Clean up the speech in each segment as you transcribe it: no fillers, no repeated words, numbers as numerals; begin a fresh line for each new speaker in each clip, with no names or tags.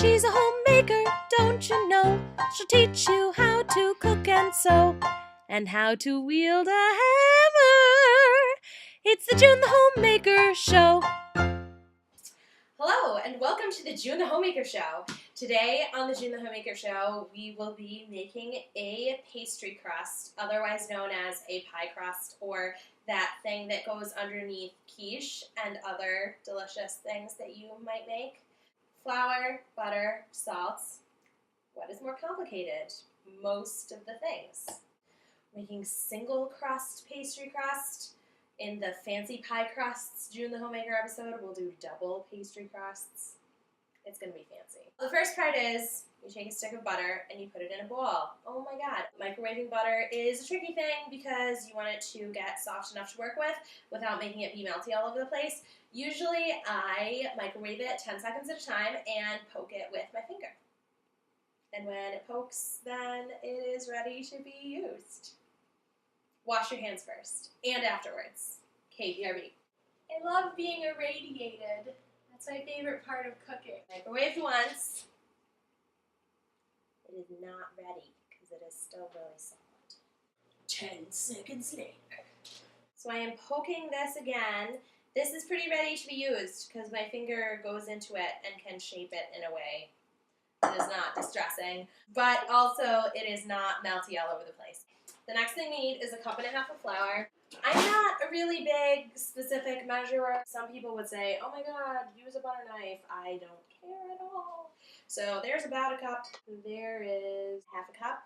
She's a homemaker, don't you know? She'll teach you how to cook and sew, and how to wield a hammer. It's the June the Homemaker Show. Hello, and welcome to the June the Homemaker Show. Today on the June the Homemaker Show, we will be making a pastry crust, otherwise known as a pie crust, or that thing that goes underneath quiche and other delicious things that you might make. Flour, butter, salt. What is more complicated? Most of the things. Making single crust pastry crust. In the fancy pie crusts June the Homemaker episode, we'll do double pastry crusts. It's going to be fancy. The first part is you take a stick of butter and you put it in a bowl. Oh my god. Microwaving butter is a tricky thing because you want it to get soft enough to work with without making it be melty all over the place. Usually I microwave it 10 seconds at a time and poke it with my finger. And when it pokes, then it is ready to be used. Wash your hands first and afterwards. KBRB.
I love being irradiated. That's my favorite part of cooking.
Microwave once. It is not ready because it is still really solid.
10 seconds later.
So I am poking this again. This is pretty ready to be used because my finger goes into it and can shape it in a way that is not distressing, but also it is not melty all over the place. The next thing we need is a cup and a half of flour. I'm not a really big specific measurer. Some people would say, oh my god, use a butter knife. I don't care at all. So there's about a cup. There is half a cup.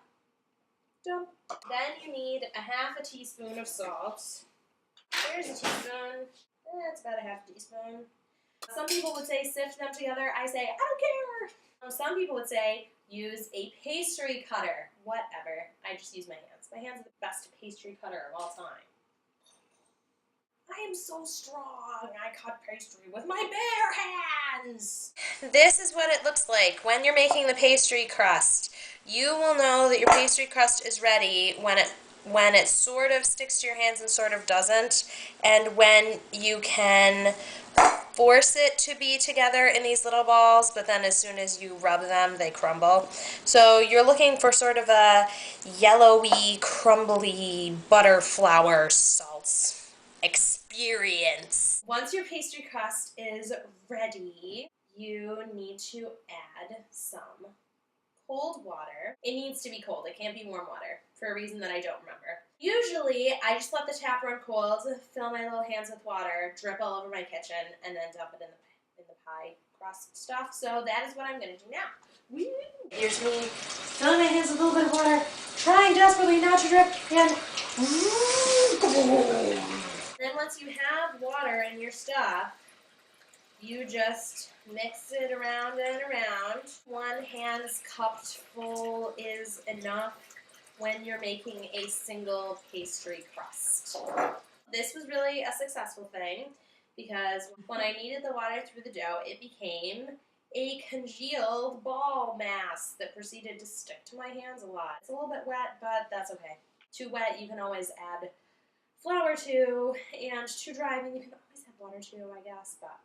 Dump. Then you need a half a teaspoon of salt. There's a teaspoon. That's about a half teaspoon. Some people would say sift them together. I say, I don't care. Some people would say use a pastry cutter. Whatever. I just use my hands. My hands are the best pastry cutter of all time. I am so strong. I cut pastry with my bare hands. This is what it looks like when you're making the pastry crust. You will know that your pastry crust is ready when it sort of sticks to your hands and sort of doesn't, and when you can force it to be together in these little balls, but then as soon as you rub them, they crumble. So you're looking for sort of a yellowy, crumbly butter flour salt experience. Once your pastry crust is ready, you need to add some cold water. It needs to be cold. It can't be warm water for a reason that I don't remember. Usually, I just let the tap run cold, fill my little hands with water, drip all over my kitchen, and then dump it in the pie crust stuff. So that is what I'm going to do now. Woo! Here's me filling my hands with a little bit of water, trying desperately not to drip, and then once you have water in your stuff, you just mix it around and around. 1 hand's cupped full is enough when you're making a single pastry crust. This was really a successful thing because when I kneaded the water through the dough, it became a congealed ball mass that proceeded to stick to my hands a lot. It's a little bit wet, but that's okay. Too wet, you can always add flour to, and too dry, I mean, you can always add water to, I guess, but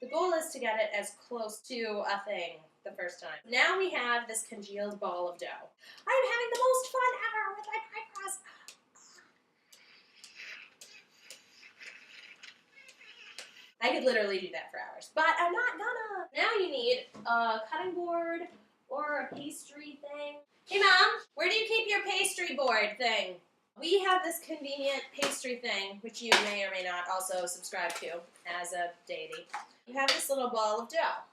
the goal is to get it as close to a thing the first time. Now we have this congealed ball of dough. I'm having the most fun ever with my pie crust. I could literally do that for hours, but I'm not gonna. Now you need a cutting board or a pastry thing. Hey Mom, where do you keep your pastry board thing? We have this convenient pastry thing, which you may or may not also subscribe to as a deity. You have this little ball of dough.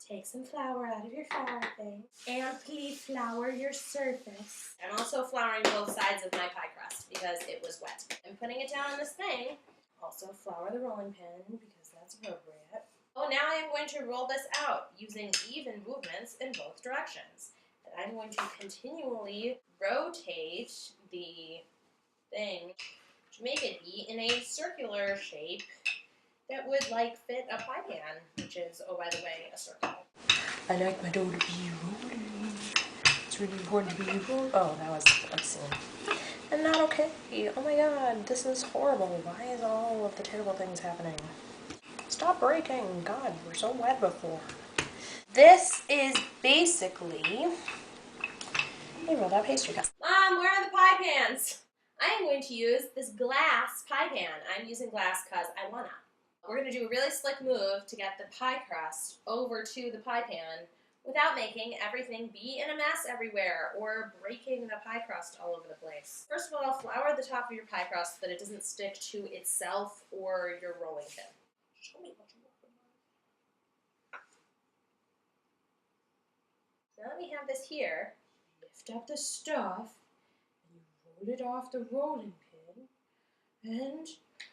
Take some flour out of your flour thing. Amply flour your surface. I'm also flouring both sides of my pie crust because it was wet. I'm putting it down on this thing. Also flour the rolling pin because that's appropriate. Oh, now I'm going to roll this out using even movements in both directions. And I'm going to continually rotate the thing to make it be in a circular shape that would fit a pie pan, which is, oh by the way, a circle. I like my dough to be rolling. It's really important to be rolling. Oh, that was obscene. And not okay. Oh my god, this is horrible. Why is all of the terrible things happening? Stop breaking. God, we're so wet before. This is basically a rolled out pastry crust. Mom, where are the pie pans? I am going to use this glass pie pan. I'm using glass because I wanna. We're going to do a really slick move to get the pie crust over to the pie pan without making everything be in a mess everywhere or breaking the pie crust all over the place. First of all, flour the top of your pie crust so that it doesn't stick to itself or your rolling pin. Show me what you're working on. Now that we have this here, lift up the stuff and you roll it off the rolling pin and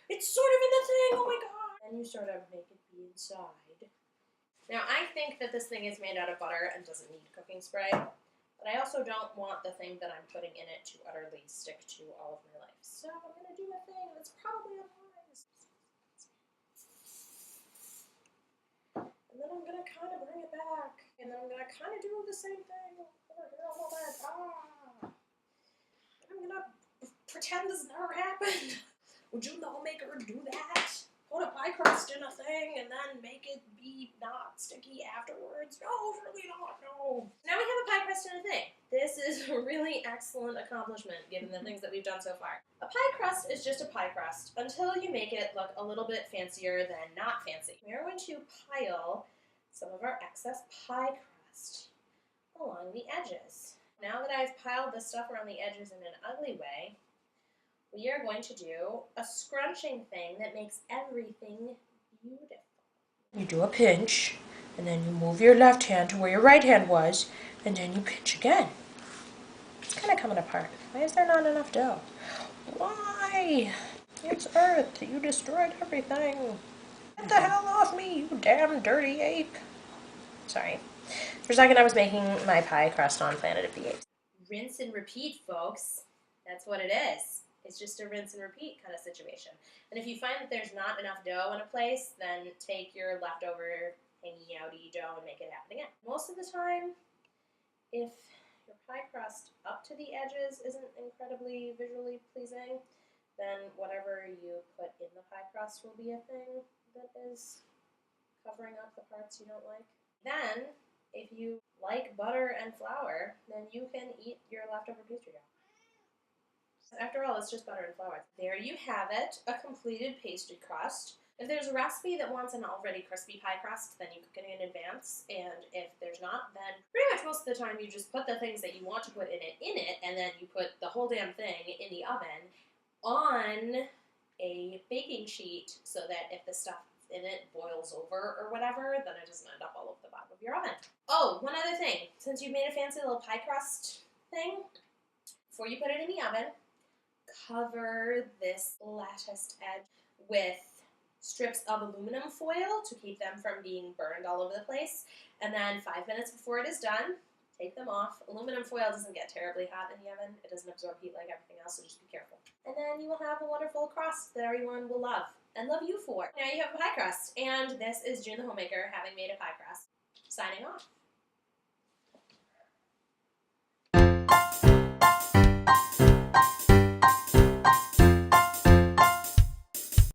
it's sort of in the thing, oh my god! And you sort of make it be inside. Now I think that this thing is made out of butter and doesn't need cooking spray, but I also don't want the thing that I'm putting in it to utterly stick to all of my life. So I'm going to do a thing that's probably unwise. And then I'm going to kind of bring it back, and then I'm going to kind of do the same thing over here a little bit. I'm going to pretend this never happened. Would you, the homemaker, do that? Put a pie crust in a thing and then make it be not sticky afterwards? No, really not, no. Now we have a pie crust in a thing. This is a really excellent accomplishment given the things that we've done so far. A pie crust is just a pie crust until you make it look a little bit fancier than not fancy. We are going to pile some of our excess pie crust along the edges. Now that I've piled the stuff around the edges in an ugly way, we are going to do a scrunching thing that makes everything beautiful. You do a pinch, and then you move your left hand to where your right hand was, and then you pinch again. It's kind of coming apart. Why is there not enough dough? Why? It's Earth. You destroyed everything. Get the hell off me, you damn dirty ape. Sorry. For a second I was making my pie crust on Planet of the Apes. Rinse and repeat, folks. That's what it is. It's just a rinse and repeat kind of situation. And if you find that there's not enough dough in a place, then take your leftover hanging outy dough and make it happen again. Most of the time, if your pie crust up to the edges isn't incredibly visually pleasing, then whatever you put in the pie crust will be a thing that is covering up the parts you don't like. Then, if you like butter and flour, then you can eat your leftover pastry dough. After all, it's just butter and flour. There you have it, a completed pastry crust. If there's a recipe that wants an already crispy pie crust, then you cook it in advance. And if there's not, then pretty much most of the time you just put the things that you want to put in it, and then you put the whole damn thing in the oven on a baking sheet so that if the stuff in it boils over or whatever, then it doesn't end up all over the bottom of your oven. Oh, one other thing. Since you've made a fancy little pie crust thing, before you put it in the oven, cover this latticed edge with strips of aluminum foil to keep them from being burned all over the place. And then 5 minutes before it is done, take them off. Aluminum foil doesn't get terribly hot in the oven. It doesn't absorb heat like everything else, so just be careful. And then you will have a wonderful crust that everyone will love and love you for. Now you have a pie crust, and this is June the Homemaker, having made a pie crust. Signing off.